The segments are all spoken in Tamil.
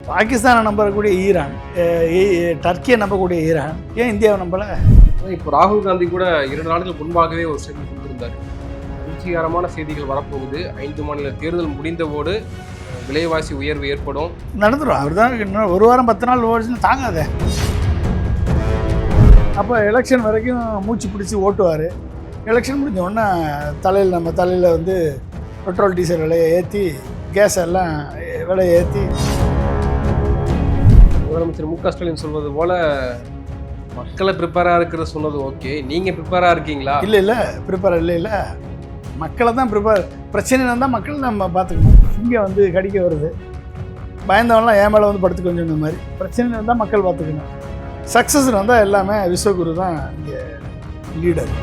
பாகிஸ்தானை நம்பக்கூடிய ஈரான், டர்க்கியை நம்பக்கூடிய ஈரான் ஏன் இந்தியாவை நம்பலை? இப்போ ராகுல் காந்தி கூட 2 நாட்கள் முன்பாகவே ஒரு ஸ்டேட்மெண்ட் கொடுத்திருந்தார். அதிர்ச்சிகரமான செய்திகள் வரப்போகுது, 5 மாநில தேர்தல் முடிந்தவோடு விலைவாசி உயர்வு ஏற்படும், நடந்துடும். அவர் தான் இன்னும் 1 வாரம் 10 நாள் ஓடிச்சுன்னு தாங்காத. அப்போ எலெக்ஷன் வரைக்கும் மூச்சு பிடிச்சி ஓட்டுவார். எலெக்ஷன் முடிஞ்ச உடனே நம்ம தலையில் வந்து பெட்ரோல் டீசல் விலையை ஏற்றி, கேஸ் எல்லாம் விலையை ஏற்றி, முதலமைச்சர் மு.க. ஸ்டாலின் சொல்வது போல மக்களை ப்ரிப்பேராக இருக்கிறத சொன்னது ஓகே, நீங்கள் ப்ரிப்பேராக இருக்கீங்களா? இல்லை ப்ரிப்பேர் இல்லை, மக்களை தான் ப்ரிப்பேர். பிரச்சனை இருந்தால் மக்கள் நம்ம பார்த்துக்கணும். இங்கே வந்து கடிக்க வருது, பயந்தவன்லாம் ஏன் மேலே வந்து படுத்து கொஞ்சம் இந்த மாதிரி பிரச்சனை இருந்தால் மக்கள் பார்த்துக்கணும். சக்ஸஸ் வந்தால் எல்லாமே விஸ்வகுரு தான் இங்கே லீடர்.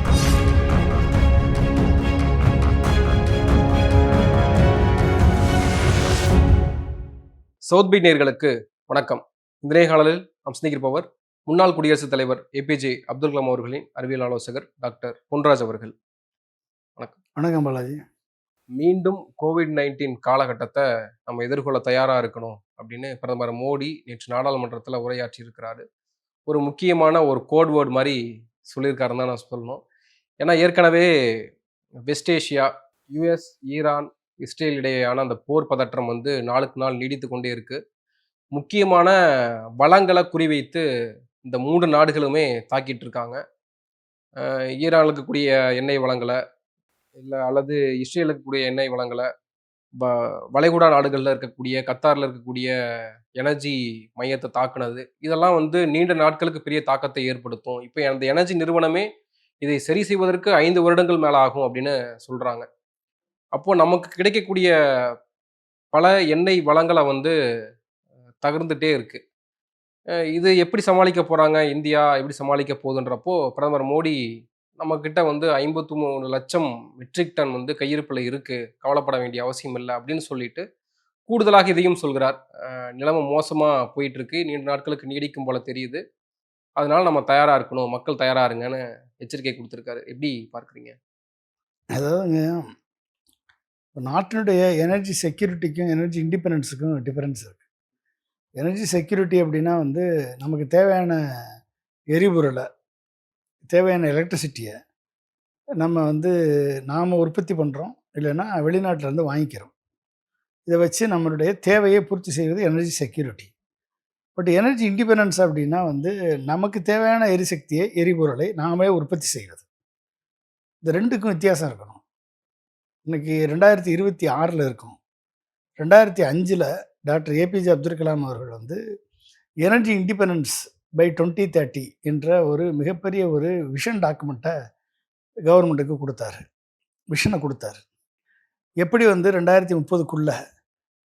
சவுத் பீட் நேயர்களுக்கு வணக்கம். இந்த நேர்காணலில் நாம் சிந்திக்கிருப்பவர் முன்னாள் குடியரசுத் தலைவர் ஏபிஜே அப்துல் கலாம் அவர்களின் அறிவியல் ஆலோசகர் டாக்டர் பொன்ராஜ் அவர்கள். வணக்கம். வணக்கம் பாலாஜி. மீண்டும் கோவிட்-19 காலகட்டத்தை நம்ம எதிர்கொள்ள தயாராக இருக்கணும் அப்படின்னு பிரதமர் மோடி நேற்று நாடாளுமன்றத்தில் உரையாற்றி இருக்கிறாரு. ஒரு முக்கியமான ஒரு கோட் வேர்டு மாதிரி சொல்லியிருக்காருன்னு தான் நான் சொல்லணும். ஏன்னா ஏற்கனவே west Asia, US, Iran, Israel இடையேயான அந்த போர் பதற்றம் வந்து நாளுக்கு நாள் நீடித்து கொண்டே இருக்கு. முக்கியமான வளங்களை குறிவைத்து இந்த 3 நாடுகளுமே தாக்கிட்டு இருக்காங்க. ஈரானுக்கு இருக்கக்கூடிய எண்ணெய் வளங்களை அல்லது இஸ்ரேலுக்கு கூடிய எண்ணெய் வளங்களை, வளைகுடா நாடுகளில் இருக்கக்கூடிய கத்தாரில் இருக்கக்கூடிய எனர்ஜி மையத்தை தாக்குனது, இதெல்லாம் வந்து நீண்ட நாட்களுக்கு பெரிய தாக்கத்தை ஏற்படுத்தும். இப்போ அந்த எனர்ஜி நிறுவனமே இதை சரி செய்வதற்கு 5 வருடங்கள் மேலே ஆகும் அப்படின்னு சொல்கிறாங்க. அப்போது நமக்கு கிடைக்கக்கூடிய பல எண்ணெய் வளங்களை வந்து தகர்ந்துட்டே இருக்கு. இது எப்படி சமாளிக்க போகிறாங்க, இந்தியா எப்படி சமாளிக்க போகுதுன்றப்போ பிரதமர் மோடி நம்மக்கிட்ட வந்து 53 லட்சம் மெட்ரிக் டன் வந்து கையிருப்பில் இருக்குது, கவலைப்பட வேண்டிய அவசியம் இல்லை அப்படின்னு சொல்லிட்டு கூடுதலாக இதையும் சொல்கிறார். நிலைமை மோசமாக போயிட்டுருக்கு, நீண்ட நாட்களுக்கு நீடிக்கும் போல தெரியுது, அதனால் நம்ம தயாராக இருக்கணும், மக்கள் தயாராக இருங்கன்னு எச்சரிக்கை கொடுத்துருக்காரு. எப்படி பார்க்குறீங்க? அதாவதுங்க, நாட்டினுடைய எனர்ஜி செக்யூரிட்டிக்கும் எனர்ஜி இண்டிபெண்டன்ஸுக்கும் டிஃபரன்ஸ் இருக்குது. எனர்ஜி செக்யூரிட்டி அப்படின்னா வந்து நமக்கு தேவையான எரிபொருளை, தேவையான எலக்ட்ரிசிட்டியை நம்ம வந்து நாம் உற்பத்தி பண்ணுறோம், இல்லைன்னா வெளிநாட்டிலேருந்து வாங்கிக்கிறோம். இதை வச்சு நம்மளுடைய தேவையை பூர்த்தி செய்வது energy security. But energy independence அப்படின்னா வந்து நமக்கு தேவையான எரிசக்தியை, எரிபொருளை நாமே உற்பத்தி செய்வது. இந்த ரெண்டுக்கும் வித்தியாசம் இருக்கணும். இன்றைக்கி 2026 இருக்கும். 2005 டாக்டர் ஏபிஜே அப்துல் கலாம் அவர்கள் வந்து எனர்ஜி இண்டிபெண்டன்ஸ் பை 2030 என்ற ஒரு மிகப்பெரிய ஒரு விஷன் டாக்குமெண்ட்டை கவர்மெண்ட்டுக்கு கொடுத்தாரு, விஷனை கொடுத்தாரு. எப்படி வந்து 2030க்குள்ளே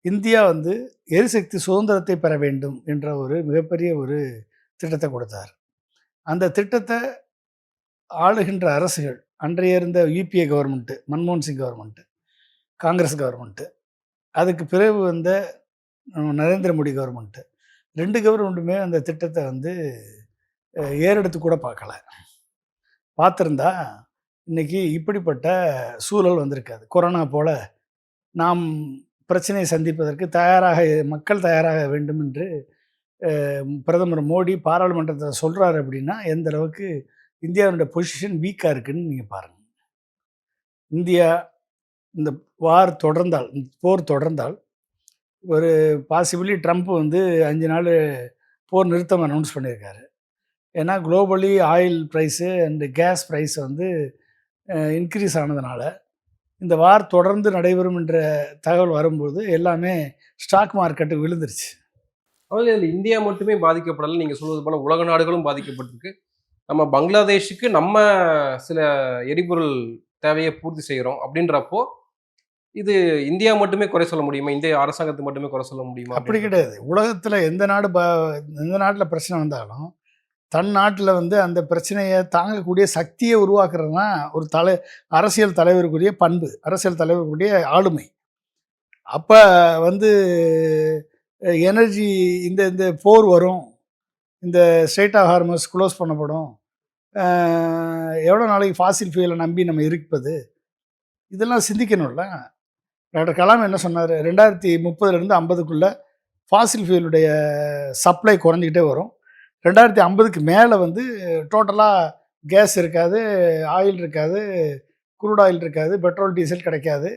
இந்தியா வந்து எரிசக்தி சுதந்திரத்தை பெற வேண்டும் என்ற ஒரு மிகப்பெரிய ஒரு திட்டத்தை கொடுத்தார். அந்த திட்டத்தை ஆளுகின்ற அரசுகள், அன்றைய இருந்த யூபிஏ கவர்மெண்ட்டு, மன்மோகன் சிங் கவர்மெண்ட்டு, காங்கிரஸ் கவர்மெண்ட்டு, அதுக்கு பிறகு வந்த நரேந்திர மோடி கவர்மெண்ட்டு, 2 கவர்மெண்ட்டுமே அந்த திட்டத்தை வந்து ஏறெடுத்து கூட பார்க்கல. பார்த்துருந்தா இன்றைக்கி இப்படிப்பட்ட சூழல் வந்திருக்காது. கொரோனா போல் நாம் பிரச்சனையை சந்திப்பதற்கு மக்கள் தயாராக வேண்டும் என்று பிரதமர் மோடி பாராளுமன்றத்தில் சொல்கிறார். அப்படின்னா எந்த அளவுக்கு இந்தியாவுடைய பொசிஷன் வீக்காக இருக்குதுன்னு நீங்கள் பாருங்கள். இந்தியா இந்த போர் தொடர்ந்தால் ஒரு பாசிபிளி ட்ரம்ப் வந்து 5 நாள் போர் நிறுத்தம் அனௌன்ஸ் பண்ணியிருக்காரு. ஏன்னா globally oil price and gas price வந்து இன்க்ரீஸ் ஆனதுனால இந்த வார் தொடர்ந்து நடைபெறும் என்ற தகவல் வரும்போது எல்லாமே ஸ்டாக் மார்க்கெட்டு விழுந்துருச்சு. அதில் இந்தியா மட்டுமே பாதிக்கப்படலை, நீங்கள் சொல்வது போல் உலக நாடுகளும் பாதிக்கப்பட்டிருக்கு. நம்ம பங்களாதேஷுக்கு நம்ம சில எரிபொருள் தேவையை பூர்த்தி செய்கிறோம் அப்படின்றப்போ இது இந்தியா மட்டுமே குறை சொல்ல முடியுமா? இந்திய அரசாங்கத்தை மட்டுமே குறை சொல்ல முடியுமா? அப்படி கிடையாது. உலகத்தில் எந்த நாட்டில் பிரச்சனை வந்தாலும் தன் நாட்டில் வந்து அந்த பிரச்சனையை தாங்கக்கூடிய சக்தியை உருவாக்குறது தான் ஒரு அரசியல் தலைவருக்குரிய பண்பு, அரசியல் தலைவருக்குரிய ஆளுமை. அப்போ வந்து எனர்ஜி இந்த போர் வரும், இந்த ஸ்ட்ரெய்ட் ஆஃப் ஹார்மஸ் க்ளோஸ் பண்ணப்படும், எவ்வளோ நாளைக்கு ஃபாசில் ஃபியூலை நம்பி நம்ம இருப்பது, இதெல்லாம் சிந்திக்கணும்ல. டாக்டர் கலாம் என்ன சொன்னார்? 2030 50க்குள்ளே ஃபாசில் ஃபியூலுடைய சப்ளை குறைஞ்சிக்கிட்டே வரும். 2050க்கு மேலே வந்து டோட்டலாக கேஸ் இருக்காது, ஆயில் இருக்காது, குரூட் ஆயில் இருக்காது, பெட்ரோல், டீசல் கிடைக்காது.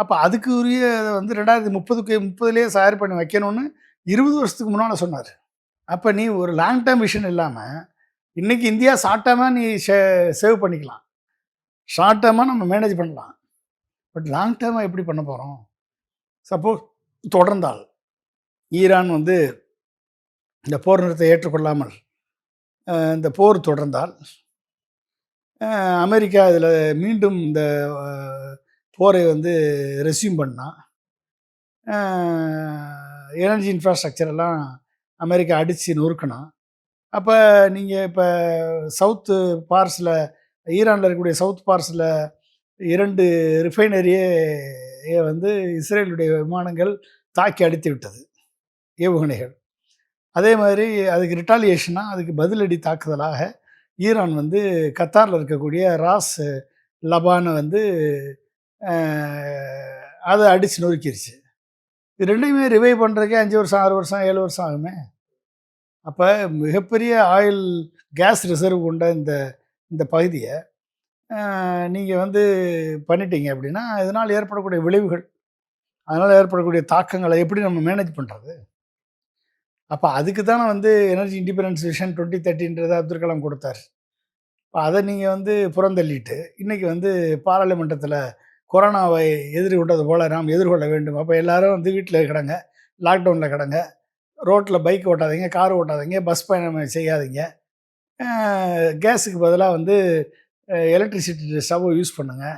அப்போ அதுக்கு உரிய வந்து 2030லேயே தயார் பண்ணி வைக்கணும்னு 20 வருஷத்துக்கு முன்னால் சொன்னார். அப்போ நீ ஒரு லாங் டேர்ம் விஷன் இல்லாமல் இன்றைக்கி இந்தியா ஷார்ட் டேர்மாக நீ சேவ் பண்ணிக்கலாம், ஷார்ட் டேர்மாக நம்ம மேனேஜ் பண்ணலாம். பட் லாங் டேர்மாக எப்படி பண்ண போகிறோம்? சப்போஸ் தொடர்ந்தால் ஈரான் வந்து இந்த போர் நிறுத்தத்தை ஏற்றுக்கொள்ளாமல் இந்த போர் தொடர்ந்தால், அமெரிக்கா இதில் மீண்டும் இந்த போரை வந்து ரெஸ்யூம் பண்ணால், எனர்ஜி இன்ஃப்ராஸ்ட்ரக்சர் எல்லாம் அமெரிக்கா அடித்து நொறுக்கினா, அப்போ நீங்கள் இப்போ சவுத்து பார்ஸில், ஈரானில் இருக்கக்கூடிய சவுத் பார்ஸில் 2 ரிஃபைனரியே வந்து இஸ்ரேலுடைய விமானங்கள் தாக்கி அடித்து விட்டது, ஏவுகணைகள். அதே மாதிரி அதுக்கு ரிட்டாலியேஷனாக, அதுக்கு பதிலடி தாக்குதலாக ஈரான் வந்து கத்தாரில் இருக்கக்கூடிய ராஸ் லபானை வந்து அதை அடித்து நொறுக்கிருச்சு. இது ரெண்டையுமே ரிவைவ் பண்ணுறதுக்கே 5 வருஷம், 6 வருஷம், 7 வருஷம் ஆகுமே. அப்போ மிகப்பெரிய ஆயில் கேஸ் ரிசர்வ் கொண்ட இந்த பகுதியை நீங்கள் வந்து பண்ணிட்டீங்க அப்படின்னா, இதனால் ஏற்படக்கூடிய விளைவுகள், அதனால் ஏற்படக்கூடிய தாக்கங்களை எப்படி நம்ம மேனேஜ் பண்ணுறது? அப்போ அதுக்கு தானே வந்து energy independence vision 2030 Abdul Kalam கொடுத்தார். இப்போ அதை நீங்கள் வந்து புறந்தள்ளிட்டு இன்றைக்கி வந்து பாராளுமன்றத்தில் கொரோனாவை எதிர்கொண்டது போல் நாம் எதிர்கொள்ள வேண்டும். அப்போ எல்லோரும் வந்து வீட்டில் கிடங்க, லாக்டவுனில் கிடங்க, ரோட்டில் பைக் ஓட்டாதீங்க, கார் ஓட்டாதீங்க, பஸ் பயணம் செய்யாதீங்க, கேஸுக்கு பதிலாக வந்து எலக்ட்ரிசிட்டி ஸ்டவ் யூஸ் பண்ணுங்கள்,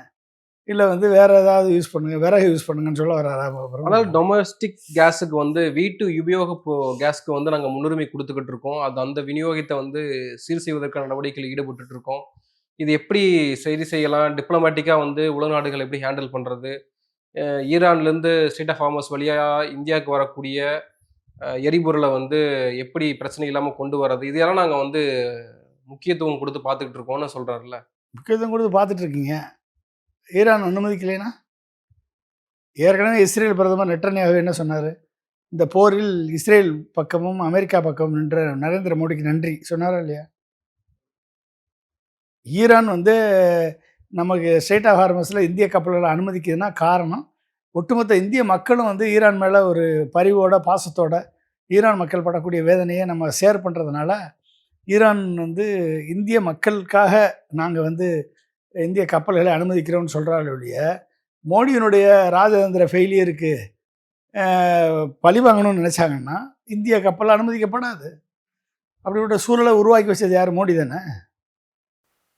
இல்லை வந்து வேறு ஏதாவது யூஸ் பண்ணுங்கள், விறகு யூஸ் பண்ணுங்கன்னு சொல்ல வர்றாரா? ஆனால் டொமஸ்டிக் கேஸுக்கு வந்து வீட்டு உபயோக கேஸுக்கு வந்து நாங்கள் முன்னுரிமை கொடுத்துக்கிட்டு இருக்கோம். அந்த விநியோகத்தை வந்து சீர் செய்வதற்கான நடவடிக்கையில் ஈடுபட்டு இருக்கோம். இது எப்படி சரி செய்யலாம்? டிப்ளமேட்டிக்காக வந்து உலக நாடுகள் எப்படி ஹேண்டில் பண்ணுறது? ஈரான்லேருந்து ஸ்ட்ரெய்ட் ஆஃப் ஹார்மஸ் வழியாக இந்தியாவுக்கு வரக்கூடிய எரிபொருளை வந்து எப்படி பிரச்சனை இல்லாமல் கொண்டு வர்றது? இதெல்லாம் நாங்கள் வந்து முக்கியத்துவம் கொடுத்து பார்த்துக்கிட்டு இருக்கோம்னு சொல்கிறாருல்ல. முக்கியத்துவம் கொடுத்து பார்த்துட்ருக்கீங்க. ஈரான் அனுமதிக்கலைன்னா? ஏற்கனவே இஸ்ரேல் பிரதமர் நெட்டன்யாகு என்ன சொன்னார்? இந்த போரில் இஸ்ரேல் பக்கமும் அமெரிக்கா பக்கமும் நின்ற நரேந்திர மோடிக்கு நன்றி சொன்னாரா இல்லையா? ஈரான் வந்து நமக்கு ஸ்ட்ரெய்ட் ஆஃப் ஹார்மஸில் இந்திய கப்பல்களை அனுமதிக்குதுன்னா காரணம், ஒட்டுமொத்த இந்திய மக்களும் வந்து ஈரான் மேலே ஒரு பரிவோட, பாசத்தோட, ஈரான் மக்கள் படக்கூடிய வேதனையை நம்ம ஷேர் பண்ணுறதுனால, ஈரான் வந்து இந்திய மக்களுக்காக நாங்கள் வந்து இந்திய கப்பல்களை அனுமதிக்கிறோம்னு சொல்கிறார்கள் ஒழிய, மோடியினுடைய ராஜதந்திர ஃபெயிலியருக்கு பழி வாங்கணும்னு நினச்சாங்கன்னா இந்திய கப்பல் அனுமதிக்கப்படாது. அப்படிப்பட்ட சூழலை உருவாக்கி வச்சது யார்? மோடி தானே.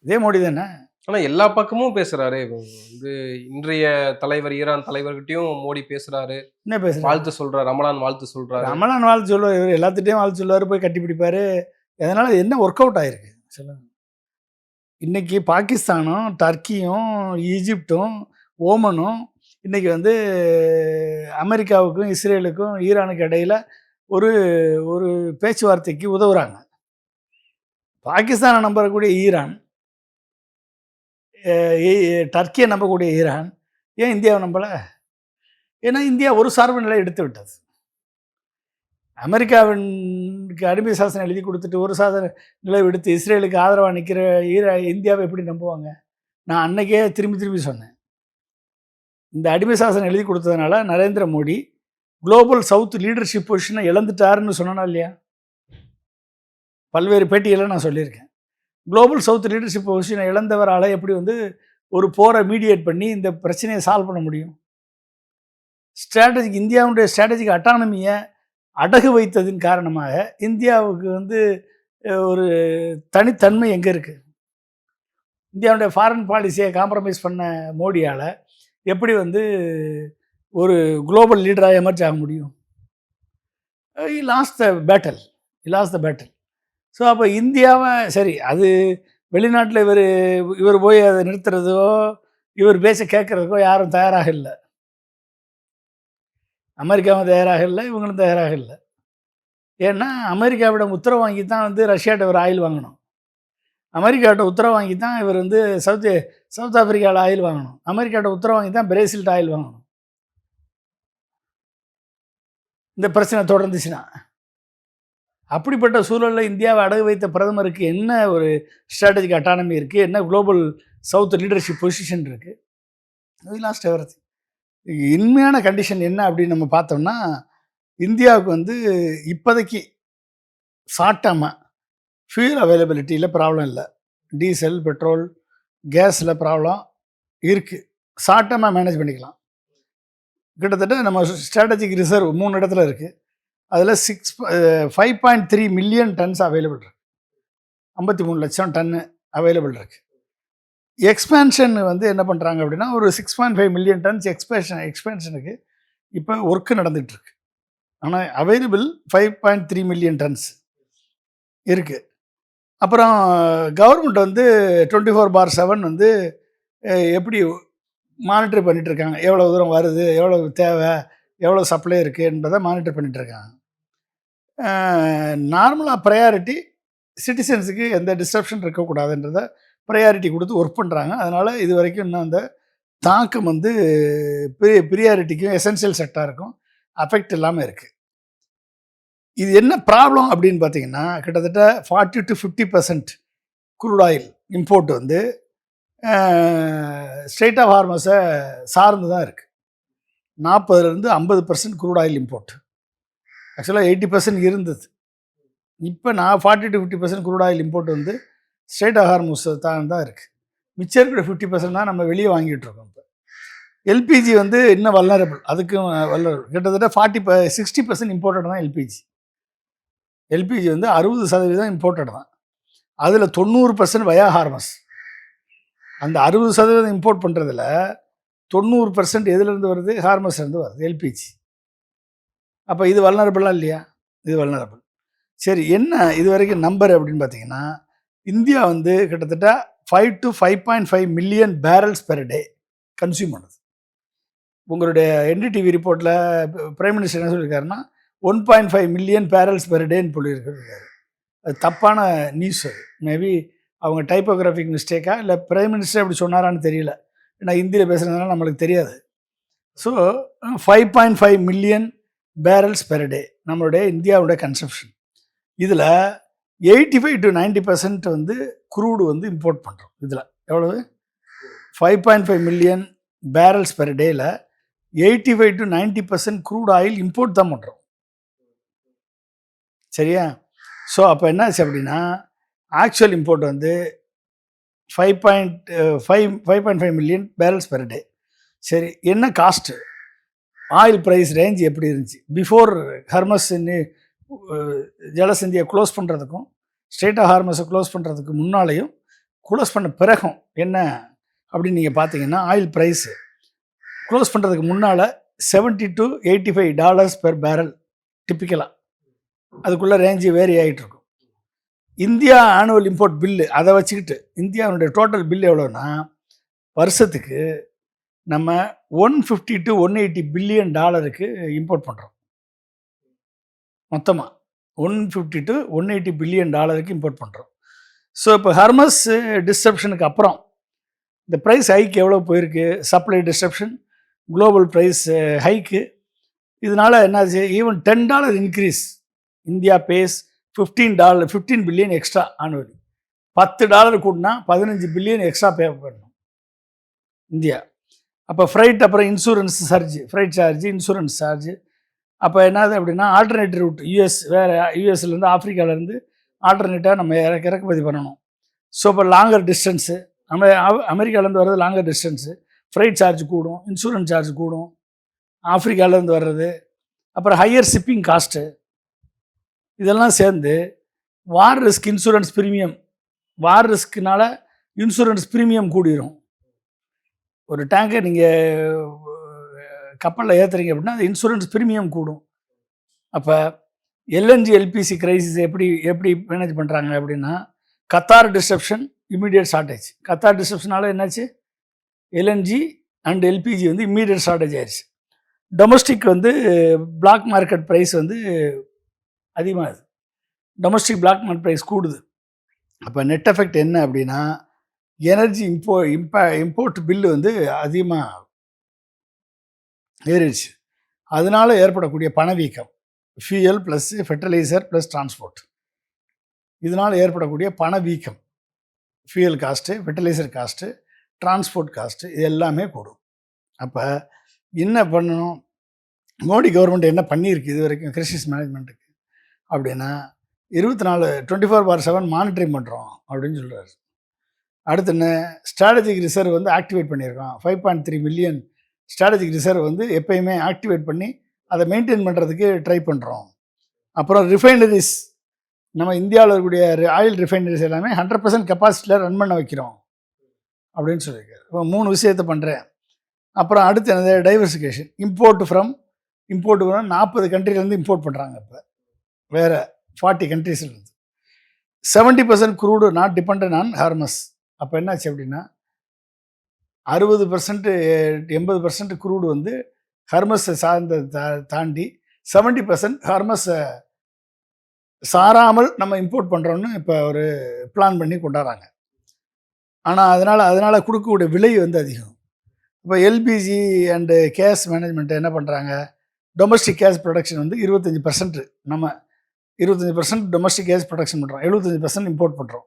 இதே மோடி தானே. ஆனால் எல்லா பக்கமும் பேசுகிறாரு. வந்து இன்றைய தலைவர், ஈரான் தலைவர்கிட்டையும் மோடி பேசுகிறாரு. என்ன பேசுகிறார்? வாழ்த்து சொல்கிறார், ரமலான் வாழ்த்து சொல்கிறார். ரமலான் வாழ்த்து சொல்லுவார், இவர் எல்லாத்துட்டையும் வாழ்த்து சொல்லுவார், போய் கட்டி பிடிப்பார். அதனால் என்ன ஒர்க் அவுட் ஆகிருக்கு சொல்லுங்கள். இன்றைக்கி பாகிஸ்தானும், டர்க்கியும், ஈஜிப்டும், ஓமனும் இன்றைக்கி வந்து அமெரிக்காவுக்கும் இஸ்ரேலுக்கும் ஈரானுக்கு இடையில் ஒரு ஒரு பேச்சுவார்த்தைக்கு உதவுறாங்க. பாகிஸ்தானை நம்பக்கூடிய ஈரான், டர்க்கியை நம்பக்கூடிய ஈரான் ஏன் இந்தியாவை நம்பலை? ஏன்னா இந்தியா ஒரு சார்பு நிலை எடுத்து விட்டது. அமெரிக்காவிற்கு அடிமை சாசனம் எழுதி கொடுத்துட்டு ஒரு சாதன நிலை எடுத்து இஸ்ரேலுக்கு ஆதரவாக நிற்கிற இந்தியாவை எப்படி நம்புவாங்க? நான் அன்னைக்கே திரும்பி சொன்னேன், இந்த அடிமை சாசனம் எழுதி கொடுத்ததுனால Narendra Modi global south leadership பொசிஷனை இழந்துட்டாருன்னு சொன்னா இல்லையா? பல்வேறு பேட்டிகளில் நான் சொல்லியிருக்கேன். குளோபல் சவுத் லீடர்ஷிப் பொசிஷனை இழந்தவரால் எப்படி வந்து ஒரு போரை மீடியேட் பண்ணி இந்த பிரச்சனையை சால்வ் பண்ண முடியும்? ஸ்ட்ராட்டஜிக் இந்தியாவுடைய ஸ்ட்ராட்டஜிக் அட்டானமியை அடகு வைத்ததின் காரணமாக இந்தியாவுக்கு வந்து ஒரு தனித்தன்மை எங்கே இருக்குது? இந்தியாவுடைய ஃபாரின் பாலிசியை காம்ப்ரமைஸ் பண்ண மோடியால் எப்படி வந்து ஒரு குளோபல் லீடராக எமர்ஜ் ஆக முடியும்? he lost the battle. So அப்போ இந்தியாவை சரி, அது வெளிநாட்டில் இவர் போய் அதை நிறுத்துறதோ இவர் பேச கேட்குறதுக்கோ யாரும் தயாராக இல்லை. அமெரிக்காவும் தயாராக இல்லை, இவங்களும் தயாராக இல்லை. ஏன்னா அமெரிக்காவிடம் உத்தரவு வாங்கி தான் வந்து ரஷ்யாட்ட ஒரு ஆயில் வாங்கணும், அமெரிக்காட்ட உத்தரவு வாங்கி தான் இவர் வந்து சவுத் ஆப்பிரிக்காவில் ஆயில் வாங்கணும், அமெரிக்காட்ட உத்தரவு வாங்கி தான் பிரேசில்கிட்ட ஆயில் வாங்கணும். இந்த பிரச்சனை தொடர்ந்துச்சுன்னா. அப்படிப்பட்ட சூழலில் இந்தியாவை அடகு வைத்த பிரதமருக்கு என்ன ஒரு ஸ்ட்ராட்டஜிக் அட்டானமி இருக்குது, என்ன குளோபல் சவுத் லீடர்ஷிப் பொசிஷன் இருக்குது, அது லாஸ்ட் எவரிதிங். உண்மையான கண்டிஷன் என்ன அப்படின்னு நம்ம பார்த்தோம்னா, இந்தியாவுக்கு வந்து இப்போதைக்கு ஷார்ட் டேர்மாக ஃபியூல் அவைலபிலிட்டியில் ப்ராப்ளம் இல்லை. டீசல், பெட்ரோல், கேஸில் ப்ராப்ளம் இருக்குது. ஷார்ட் டேர்மாக மேனேஜ் பண்ணிக்கலாம். கிட்டத்தட்ட நம்ம ஸ்ட்ராட்டஜிக் ரிசர்வ் 3 இடத்துல இருக்குது. அதில் 5.3 மில்லியன் டன்ஸ் அவைலபிள் இருக்குது. 53 லட்சம் டன்னு அவைலபிள் இருக்குது. எக்ஸ்பேன்ஷன் வந்து என்ன பண்ணுறாங்க அப்படின்னா, ஒரு 6.5 மில்லியன் டன்ஸ் எக்ஸ்பேன்ஷனுக்கு இப்போ ஒர்க்கு நடந்துகிட்ருக்கு. ஆனால் அவைலபிள் 5.3 மில்லியன் டன்ஸ் இருக்குது. அப்புறம் கவர்மெண்ட் வந்து 24/7 வந்து எப்படி மானிட்டர் பண்ணிகிட்ருக்காங்க, எவ்வளோ தூரம் வருது, எவ்வளோ தேவை, எவ்வளோ சப்ளை இருக்குது என்பதை மானிட்டர் பண்ணிகிட்ருக்காங்க. நார்மலாக ப்ரையாரிட்டி சிட்டிசன்ஸுக்கு எந்த டிஸ்ட்ரப்ஷன் இருக்கக்கூடாதுன்றதை ப்ரையாரிட்டி கொடுத்து ஒர்க் பண்ணுறாங்க. அதனால் இது வரைக்கும் இன்னும் அந்த தாக்கம் வந்து ப்ரியாரிட்டிக்கும் எசென்சியல் செக்டாருக்கும் அஃபெக்ட் இல்லாமல் இருக்குது. இது என்ன ப்ராப்ளம் அப்படின்னு பார்த்தீங்கன்னா, கிட்டத்தட்ட 40 to 50% குரூட் ஆயில் இம்போர்ட் வந்து ஸ்ட்ரெய்ட் ஆஃப் ஹார்மஸை சார்ந்து தான் இருக்குது. 40% 50% குரூட் ஆயில் இம்போர்ட். ஆக்சுவலாக 80% இருந்தது. இப்போ 40 to 50% குரூட் ஆயில் இம்போர்ட் வந்து ஸ்ட்ரெய்ட் ஆஃப் ஹார்மஸ் தான் இருக்குது. மிச்சம் இருக்கிற 50% தான் நம்ம வெளியே வாங்கிட்டு இருக்கோம். இப்போ எல்பிஜி வந்து இன்னும் வல்னரபிள், அதுக்கும் வல்னரபிள். கிட்டத்தட்ட 60% இம்போர்ட்டட் தான் எல்பிஜி. எல்பிஜி வந்து 60% இம்போர்ட்டட் தான். அதில் 90% வயா ஹார்மஸ். அந்த 60% இம்போர்ட் பண்ணுறதுல 90% எதுலேருந்து வருது? ஹார்மஸ்லேருந்து வருது, எல்பிஜி. அப்போ இது வல்னரபிளா இல்லையா? இது வல்னரபிள். சரி, என்ன இது வரைக்கும் நம்பர் அப்படின்னு பார்த்தீங்கன்னா, இந்தியா வந்து கிட்டத்தட்ட 5 to 5.5 million barrels per day consume பண்ணுது. உங்களுடைய என்டிடிவி ரிப்போர்ட்டில் பிரைம் மினிஸ்டர் என்ன சொல்லியிருக்காருன்னா 1.5 மில்லியன் பேரல்ஸ் பெர் டேன்னு சொல்லியிருக்காரு. அது தப்பான நியூஸ். அது மேபி அவங்க டைப்போகிராஃபிக் மிஸ்டேக்கா இல்லை பிரைம் மினிஸ்டர் அப்படி சொன்னாரான்னு தெரியல. ஏன்னா ஹிந்தியில் பேசுகிறதுனால நம்மளுக்கு தெரியாது. So 5.5 million barrels per day நம்மளுடைய இந்தியாவுடைய கன்சம்ஷன். இதில் 85 to 90% வந்து குரூடு வந்து இம்போர்ட் பண்ணுறோம். இதில் எவ்வளவு? 5.5 மில்லியன் பேரல்ஸ் பெர் டேயில் 85 to 90% குரூட் ஆயில் இம்போர்ட் தான் பண்ணுறோம். சரியா? ஸோ அப்போ என்னாச்சு அப்படின்னா, ஆக்சுவல் இம்போர்ட் வந்து 5.5 மில்லியன் பேரல்ஸ் பெர் டே. சரி, என்ன காஸ்ட்டு? ஆயில் ப்ரைஸ் ரேஞ்ச் எப்படி இருந்துச்சு? பிஃபோர் ஹர்மஸ் ஜலசந்தியை க்ளோஸ் பண்ணுறதுக்கும் ஸ்ட்ரெய்ட் ஆஃப் ஹார்மஸை க்ளோஸ் பண்ணுறதுக்கு முன்னாலேயும் க்ளோஸ் பண்ண பிறகும் என்ன அப்படின்னு நீங்கள் பார்த்தீங்கன்னா, ஆயில் ப்ரைஸு க்ளோஸ் பண்ணுறதுக்கு முன்னால் $70 to $85 பெர் பேரல் டிப்பிக்கலாக. அதுக்குள்ளே ரேஞ்சு வேரி ஆகிட்டுருக்கும். இந்தியா ஆனுவல் இம்போர்ட் பில்லு அதை வச்சுக்கிட்டு இந்தியாவுடைய டோட்டல் பில் எவ்வளோன்னா, வருஷத்துக்கு நம்ம $150 to $180 பில்லியன் இம்போர்ட் பண்ணுறோம். மொத்தமாக $150 to $180 பில்லியன் இம்போர்ட் பண்ணுறோம். ஸோ இப்போ ஹர்மஸ் டிஸ்ட்ரப்ஷனுக்கு அப்புறம் இந்த ப்ரைஸ் ஹைக் எவ்வளோ போயிருக்கு? Supply disruption, global price hike. இதனால் என்னாச்சு? Even $10 increase. India face $15 billion extra annually. $10 கூட்டினா 15 பில்லியன் எக்ஸ்ட்ரா பே பண்ணணும் இந்தியா. அப்போ ஃப்ரைட், அப்புறம் insurance charge, fried charge, insurance charge. அப்போ என்னது அப்படின்னா, ஆல்டர்னேட்டிவ் ரூட் யூஎஸ், வேறு யூஎஸ்லேருந்து ஆஃப்ரிக்காவிலேருந்து ஆல்டர்னேட்டாக நம்ம இறக்குமதி பண்ணணும். ஸோ இப்போ லாங்கர் டிஸ்டன்ஸு, நம்ம அமெரிக்காவிலேருந்து வர்றது லாங்கர் டிஸ்டன்ஸு, ஃப்ரைட் சார்ஜ் கூடும், இன்சூரன்ஸ் சார்ஜ் கூடும். ஆஃப்ரிக்காவிலேருந்து வர்றது, அப்புறம் ஹையர் ஷிப்பிங் காஸ்ட்டு, இதெல்லாம் சேர்ந்து வார் ரிஸ்க் இன்சூரன்ஸ் ப்ரீமியம், வார் ரிஸ்க்குனால இன்சூரன்ஸ் ப்ரீமியம் கூடிரும். ஒரு டேங்கை நீங்கள் கப்பலில் ஏற்றுறீங்க அப்படின்னா அது இன்சூரன்ஸ் ப்ரீமியம் கூடும். அப்போ எல்என்ஜி எல்பிசி கிரைசிஸ் எப்படி மேனேஜ் பண்ணுறாங்க அப்படின்னா, Qatar disruption, immediate shortage. Qatar டிஸ்ட்ரப்ஷனால என்னாச்சு? எல்என்ஜி அண்ட் எல்பிஜி வந்து இம்மீடியட் ஷார்ட்டேஜ் ஆயிடுச்சு. டொமஸ்டிக் வந்து பிளாக் மார்க்கெட் ப்ரைஸ் வந்து அதிகமாகுது. டொமஸ்டிக் பிளாக் மார்க்கெட் ப்ரைஸ் கூடுது. அப்போ நெட் எஃபெக்ட் என்ன அப்படின்னா, எனர்ஜி இம்போர்ட் பில்லு வந்து அதிகமாக ஏறிடுச்சு. அதனால் ஏற்படக்கூடிய பணவீக்கம், fuel plus fertiliser plus transport. இதனால் ஏற்படக்கூடிய பணவீக்கம், fuel cost, fertiliser cost, transport cost இது எல்லாமே கூடும். அப்போ என்ன பண்ணணும், மோடி கவர்மெண்ட் என்ன பண்ணியிருக்கு இது வரைக்கும் கிரைசிஸ் மேனேஜ்மெண்ட்டுக்கு அப்படின்னா, 24/7 மானிட்டரிங் பண்ணுறோம் அப்படின்னு சொல்கிறாரு. அடுத்து என்ன, ஸ்ட்ராட்டஜிக் ரிசர்வ் வந்து ஆக்டிவேட் பண்ணியிருக்கோம். 5.3 மில்லியன் ஸ்ட்ராட்டஜிக் ரிசர்வ் வந்து எப்பயுமே ஆக்டிவேட் பண்ணி அதை மெயின்டைன் பண்ணுறதுக்கு ட்ரை பண்ணுறோம். அப்புறம் ரிஃபைனரிஸ், நம்ம இந்தியாவில் இருக்கக்கூடிய ஆயில் ரிஃபைனரிஸ் எல்லாமே 100% கெப்பாசிட்டியில் ரன் பண்ண வைக்கிறோம் அப்படின்னு சொல்லியிருக்காரு. இப்போ 3 விஷயத்தை பண்ணுறேன். அப்புறம் அடுத்து என்னது, டைவர்சிஃபிகேஷன். இம்போர்ட் 40 கண்ட்ரிலேருந்து இம்போர்ட் பண்ணுறாங்க. இப்போ வேறு 40 கண்ட்ரீஸ்லேருந்து 70% crude not depend on Hormuz. அப்போ என்னாச்சு அப்படின்னா 60% 80% க்ரூடு வந்து ஹர்மஸை தாண்டி 70% ஹர்மஸை சாராமல் நம்ம இம்போர்ட் பண்ணுறோன்னு இப்போ ஒரு பிளான் பண்ணி கொண்டாடுறாங்க. ஆனால் அதனால் கொடுக்கக்கூடிய விலை வந்து அதிகம். இப்போ எல்பிஜி அண்டு கேஸ் மேனேஜ்மெண்ட்டை என்ன பண்ணுறாங்க, டொமஸ்டிக் கேஸ் ப்ரொடக்ஷன் வந்து 25%, நம்ம 25% டொமஸ்டிக் கேஸ் ப்ரொடக்ஷன் பண்ணுறோம், 75% இம்போர்ட் பண்ணுறோம்.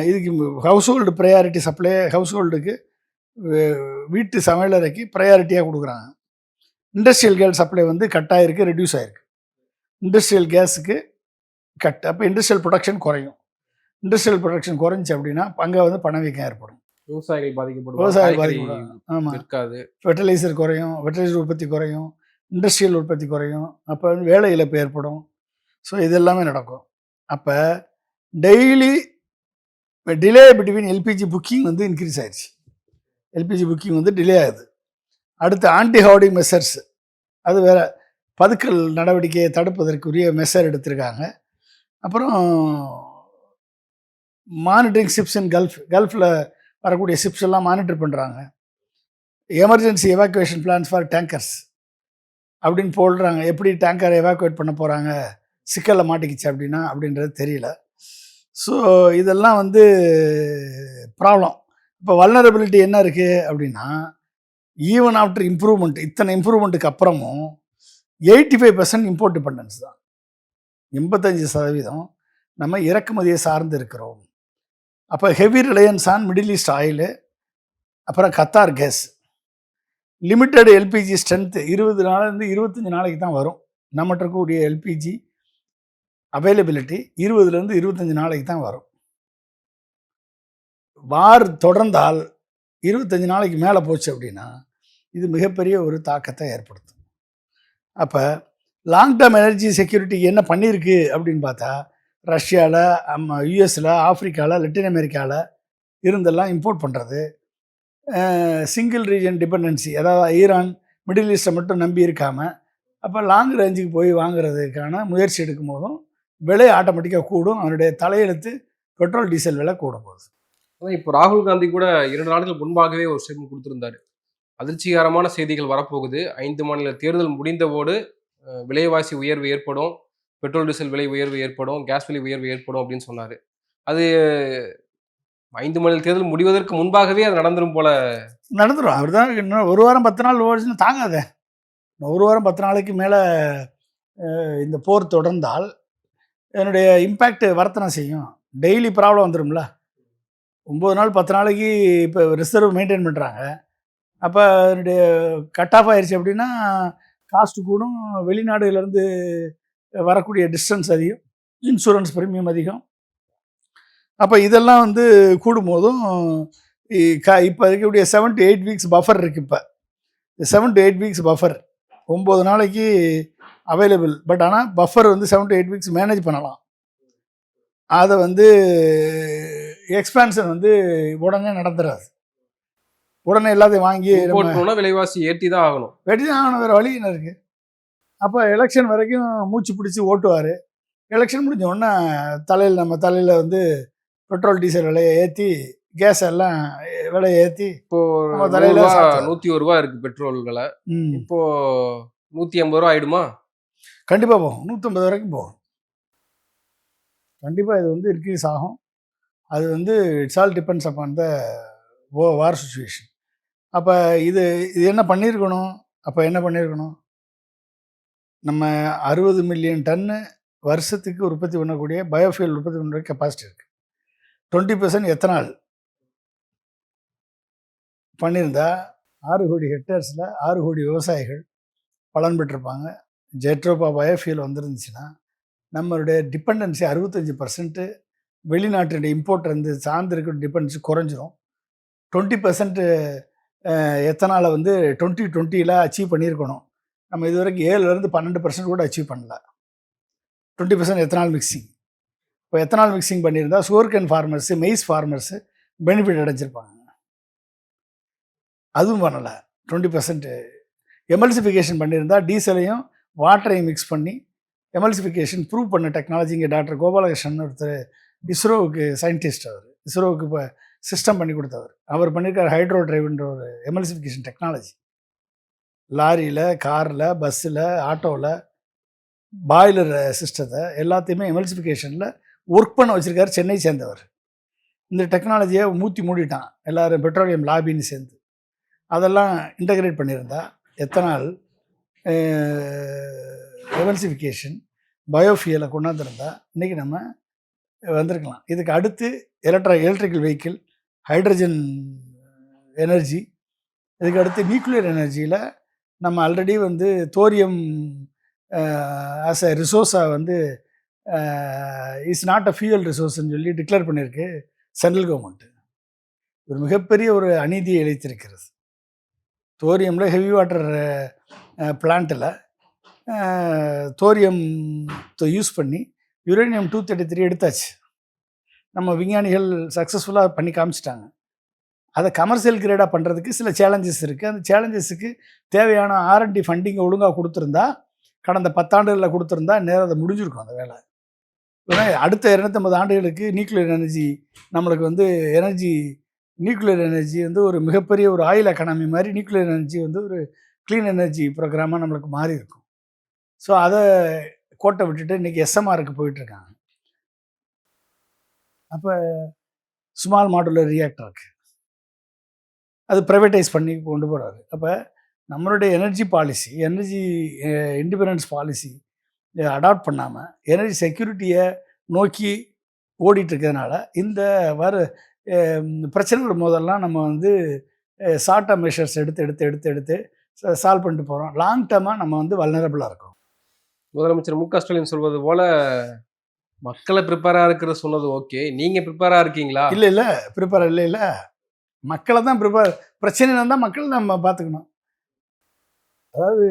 இதுக்கு house hold priority supply, house ஹோல்டுக்கு வீட்டு சமையலறைக்கு ப்ரையாரிட்டியாக கொடுக்குறாங்க. இண்டஸ்ட்ரியல் கேஸ் சப்ளை வந்து கட் ஆகிருக்கு, ரெடியூஸ் ஆகிருக்கு. இண்டஸ்ட்ரியல் கேஸுக்கு கட். அப்போ இண்டஸ்ட்ரியல் ப்ரொடக்ஷன் குறையும். இண்டஸ்ட்ரியல் ப்ரொடக்ஷன் குறைஞ்சி அப்படின்னா அங்கே வந்து பணவீக்கம் ஏற்படும், விவசாயிகள் பாதிக்கப்படும். விவசாயம் பாதிக்கப்படும். ஆமாம், இருக்காது. ஃபெர்டிலைசர் குறையும், ஃபெர்டிலைசர் உற்பத்தி குறையும், இண்டஸ்ட்ரியல் உற்பத்தி குறையும். அப்போ வந்து வேலை இழப்பு ஏற்படும். ஸோ இது எல்லாமே நடக்கும். அப்போ daily delay between LPG booking வந்து இன்க்ரீஸ் ஆயிடுச்சு. எல்பிஜி புக்கிங் வந்து டிலே ஆகுது. அடுத்து ஆன்டி ஹவுடிங் மெஷர்ஸ், அது வேறு, பதுக்கல் நடவடிக்கையை தடுப்பதற்குரிய மெஷர் எடுத்திருக்காங்க. அப்புறம் மானிட்டரிங் ஷிப்ஸ் இன் கல்ஃபில் வரக்கூடிய ஷிப்ஸ் எல்லாம் மானிட்டர் பண்ணுறாங்க. Emergency evacuation plans for tankers அப்படின்னு போடுறாங்க. எப்படி டேங்கரை எவாக்குவேட் பண்ண போகிறாங்க, சிக்கலில் மாட்டிக்கிச்சு அப்படின்னா அப்படின்றது தெரியல. ஸோ இதெல்லாம் வந்து ப்ராப்ளம். இப்போ வல்னரபிலிட்டி என்ன இருக்குது அப்படின்னா, ஈவன் ஆஃப்டர் இம்ப்ரூவ்மெண்ட், இத்தனை இம்ப்ரூவ்மெண்ட்டுக்கு அப்புறமும் 85% இம்போர்ட் டிபெண்டன்ஸ் தான். 85% நம்ம இறக்குமதியை சார்ந்து இருக்கிறோம். அப்போ heavy reliance on middle east oil, அப்புறம் Qatar gas. Limited LPG strength 20 நாள்லேருந்து 25 நாளைக்கு தான் வரும். நம்மகிட்ட இருக்கக்கூடிய எல்பிஜி அவைலபிலிட்டி 20லேருந்து 25 நாளைக்கு தான் வரும். வார் தொடர்ந்தால் 25 நாளைக்கு மேலே போச்சு அப்படின்னா இது மிகப்பெரிய ஒரு தாக்கத்தை ஏற்படுத்தும். அப்போ லாங் டேர்ம் எனர்ஜி செக்யூரிட்டிக்கு என்ன பண்ணியிருக்கு அப்படின்னு பார்த்தா, ரஷ்யாவில், யூஎஸில், ஆஃப்ரிக்காவில், லட்டின் அமெரிக்காவில் இருந்தெல்லாம் இம்போர்ட் பண்ணுறது, சிங்கிள் ரீஜன் டிபெண்டன்சி, அதாவது ஈரான், மிடில் ஈஸ்ட்டை மட்டும் நம்பி இருக்காமல் அப்போ லாங் ரேஞ்சுக்கு போய் வாங்குறதுக்கான முயற்சி எடுக்கும் போதும் விலை ஆட்டோமேட்டிக்காக கூடும். அவனுடைய தலையெழுத்து பெட்ரோல் டீசல் விலை கூட போகுது. இப்போ ராகுல் காந்தி கூட 2 நாட்கள் முன்பாகவே ஒரு ஸ்டேட்மெண்ட் கொடுத்திருந்தாரு. அதிர்ச்சிகரமான செய்திகள் வரப்போகுது, 5 மாநில தேர்தல் முடிந்தவோடு விலைவாசி உயர்வு ஏற்படும், பெட்ரோல் டீசல் விலை உயர்வு ஏற்படும், கேஸ் விலை உயர்வு ஏற்படும் அப்படின்னு சொன்னார். அது 5 மாநில தேர்தல் முடிவதற்கு முன்பாகவே அது நடந்துடும் போல. நடந்துடும். அவர் தான் இன்னும் 1 வாரம் 10 நாள் ஓடிச்சுன்னு தாங்காத. 1 வாரம் 10 நாளைக்கு மேலே இந்த போர் தொடர்ந்தால் என்னுடைய இம்பேக்ட் வரத்தனை செய்யும். Daily problem வந்துடும்ல. 9 நாள் 10 நாளைக்கு இப்போ ரிசர்வ் மெயின்டைன் பண்ணுறாங்க. அப்போ என்னுடைய கட் ஆஃப் ஆயிடுச்சு அப்படின்னா காஸ்ட்டு கூடும், வெளிநாடுலேருந்து வரக்கூடிய டிஸ்டன்ஸ் அதிகம், இன்சூரன்ஸ் ப்ரீமியம் அதிகம். அப்போ இதெல்லாம் வந்து கூடும்போதும் இப்போ இருக்கக்கூடிய 7 to 8 வீக்ஸ் பஃபர் இருக்குது. இப்போ 7 to 8 வீக்ஸ் பஃபர் 9 நாளைக்கு அவைலபிள். பட் ஆனால் பஃபர் வந்து 7 to 8 வீக்ஸ் மேனேஜ் பண்ணலாம். அதை வந்து எக்ஸ்பான்ஷன் வந்து உடனே நடந்துடாது. உடனே எல்லாத்தையும் வாங்கி விலைவாசி ஏற்றி தான் ஆகணும். வேறு வழி என்ன இருக்குது? அப்போ எலெக்ஷன் வரைக்கும் மூச்சு பிடிச்சி ஓட்டுவார். எலெக்ஷன் முடிஞ்ச உடனே நம்ம தலையில் வந்து பெட்ரோல் டீசல் விலையை ஏற்றி, கேஸ் எல்லாம் விலையை ஏற்றி, இப்போ நம்ம தலையில் 101 ரூபா இருக்குது பெட்ரோல் விலை. இப்போ 150 ரூபா ஆகிடுமா? கண்டிப்பாக போகும். 150 வரைக்கும் போகும். கண்டிப்பாக இது வந்து இன்க்ரீஸ் ஆகும். அது வந்து it's all depends upon the war situation. அப்போ இது என்ன பண்ணியிருக்கணும்? அப்போ என்ன பண்ணியிருக்கணும்? நம்ம 60 மில்லியன் டன்னு வருஷத்துக்கு உற்பத்தி பண்ணக்கூடிய பயோஃபியூல் உற்பத்தி பண்ணுற கெப்பாசிட்டி இருக்குது. 20% எத்தனால் பண்ணியிருந்தா 6 கோடி ஹெக்டேர்ஸில் 6 கோடி விவசாயிகள் பலன் பெற்றிருப்பாங்க. ஜெட்ரோபா பயோஃபியூல் வந்துருந்துச்சுன்னா நம்மளுடைய டிபெண்டன்சி 65% வெளிநாட்டுடைய இம்போர்ட் வந்து சார்ந்து இருக்கிற டிபெண்டன்சி குறைஞ்சிரும். 20% எத்தனாலை வந்து 2020 அச்சீவ் பண்ணியிருக்கணும். நம்ம இது வரைக்கும் 7லேருந்து 12% கூட அச்சீவ் பண்ணல. 20% எத்தனால் மிக்சிங். இப்போ எத்தனால் மிக்சிங் பண்ணியிருந்தால் sugarcane farmers, maize farmers benefit அடைஞ்சிருப்பாங்க. அதுவும் பண்ணலை. 20% எமல்சிஃபிகேஷன் பண்ணியிருந்தால் டீசலையும் வாட்டரையும் மிக்ஸ் பண்ணி எமல்சிஃபிகேஷன் ப்ரூவ் பண்ண டெக்னாலஜி இங்கே டாக்டர் கோபாலகிருஷ்ணன் ஒருத்தர் இஸ்ரோவுக்கு சயின்டிஸ்ட், அவர் இஸ்ரோவுக்கு இப்போ சிஸ்டம் பண்ணி கொடுத்தவர். அவர் பண்ணியிருக்கார் ஹைட்ரோ டிரைவ்ன்ற ஒரு எமல்சிஃபிகேஷன் டெக்னாலஜி. லாரியில், காரில், பஸ்ஸில், ஆட்டோவில், பாய்லர் சிஸ்டத்தை எல்லாத்தையுமே எமல்சிஃபிகேஷனில் ஒர்க் பண்ண வச்சுருக்காரு, சென்னை சேர்ந்தவர். இந்த டெக்னாலஜியை மூடிட்டான் எல்லோரும் பெட்ரோலியம் லாபின்னு சேர்ந்து. அதெல்லாம் இன்டகிரேட் பண்ணியிருந்தா எத்தனால், எமல்சிஃபிகேஷன், பயோஃபியலை கொண்டாந்துருந்தா இன்றைக்கி நம்ம வந்திருக்கலாம். இதுக்கு அடுத்து எலக்ட்ரிக்கல் வெஹிக்கிள், ஹைட்ரஜன் எனர்ஜி, இதுக்கு அடுத்து நியூக்ளியர் எனர்ஜியில் நம்ம ஆல்ரெடி வந்து தோரியம் ஆஸ் அ ரிசோர்ஸாக வந்து இஸ் நாட் அ ஃபியூயல் ரிசோர்ஸ்ன்னு சொல்லி டிக்ளேர் பண்ணியிருக்கு சென்ட்ரல் கவர்மெண்ட்டு. ஒரு மிகப்பெரிய ஒரு அநீதியை இழைத்திருக்கிறது. தோரியமில் ஹெவி வாட்டர் பிளான்ட்டில் தோரியம் யூஸ் பண்ணி யுரேனியம் 233 எடுத்தாச்சு. நம்ம விஞ்ஞானிகள் சக்ஸஸ்ஃபுல்லாக பண்ணி காமிச்சிட்டாங்க. அதை கமர்ஷியல் கிரேடாக பண்ணுறதுக்கு சில சேலஞ்சஸ் இருக்குது. அந்த சேலஞ்சஸுக்கு தேவையான R&D ஃபண்டிங்கை ஒழுங்காக கொடுத்துருந்தா, கடந்த 10 ஆண்டுகளில் கொடுத்துருந்தா நேரம் அதை முடிஞ்சிருக்கும் அந்த வேலை. ஏன்னா அடுத்த 250 ஆண்டுகளுக்கு நியூக்ளியர் எனர்ஜி நம்மளுக்கு வந்து நியூக்ளியர் எனர்ஜி வந்து ஒரு மிகப்பெரிய ஒரு ஆயில் எக்கானமி மாதிரி நியூக்ளியர் எனர்ஜி வந்து ஒரு க்ளீன் எனர்ஜி ப்ரோக்ராமாக நம்மளுக்கு மாறி இருக்கும். ஸோ அதை கோட்டை விட்டுட்டு இன்றைக்கி SMRக்கு போயிட்டுருக்காங்க. அப்போ ஸ்மால் மாடுலர் ரியாக்டருக்கு அது ப்ரைவேட்டைஸ் பண்ணி கொண்டு போகிறாரு. அப்போ நம்மளுடைய energy policy, energy independence policy adopt பண்ணாமல் எனர்ஜி செக்யூரிட்டியை நோக்கி ஓடிட்டுருக்கிறதுனால இந்த பிரச்சனைகள் முதல்லாம் நம்ம வந்து ஷார்ட் டேர்ம் மெஷர்ஸ் எடுத்து சால்வ் பண்ணிட்டு போகிறோம். லாங் டேர்மாக நம்ம வந்து வல்னரபிளாக இருக்கோம். முதலமைச்சர் மு.க. ஸ்டாலின் சொல்வது போல மக்களை ப்ரிப்பேராக இருக்கிறது சொன்னது ஓகே, நீங்கள் ப்ரிப்பேராக இருக்கீங்களா? இல்லை ப்ரிப்பேர் இல்லை. மக்களை தான் பிரச்சனை இருந்தால் மக்கள் நம்ம பார்த்துக்கணும். அதாவது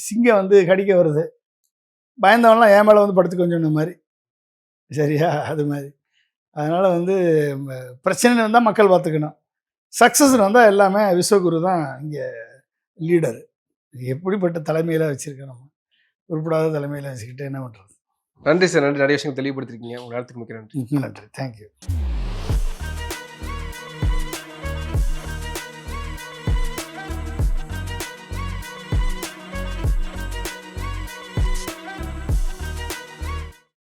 சிங்கம் வந்து கடிக்க வருது, பயந்தவன்லாம் என் மேலே வந்து படுத்துக்கொஞ்சம் மாதிரி, சரியா? அது மாதிரி. அதனால் வந்து பிரச்சனை வந்தால் மக்கள் பார்த்துக்கணும். சக்ஸஸ் வந்தால் எல்லாமே விஸ்வகுரு தான் இங்கே லீடரு. எப்படிப்பட்ட தலைமையில் வச்சுருக்கோம் நம்ம, உருப்படாத தலைமையில் வச்சுக்கிட்டு என்ன பண்ணுறது? நன்றி சார், நன்றி. நிறைய விஷயங்கள் தெளிவுபடுத்திருக்கீங்க. உங்கள் நேரத்துக்கு மிக்க நன்றி. நன்றி, தேங்க்யூ.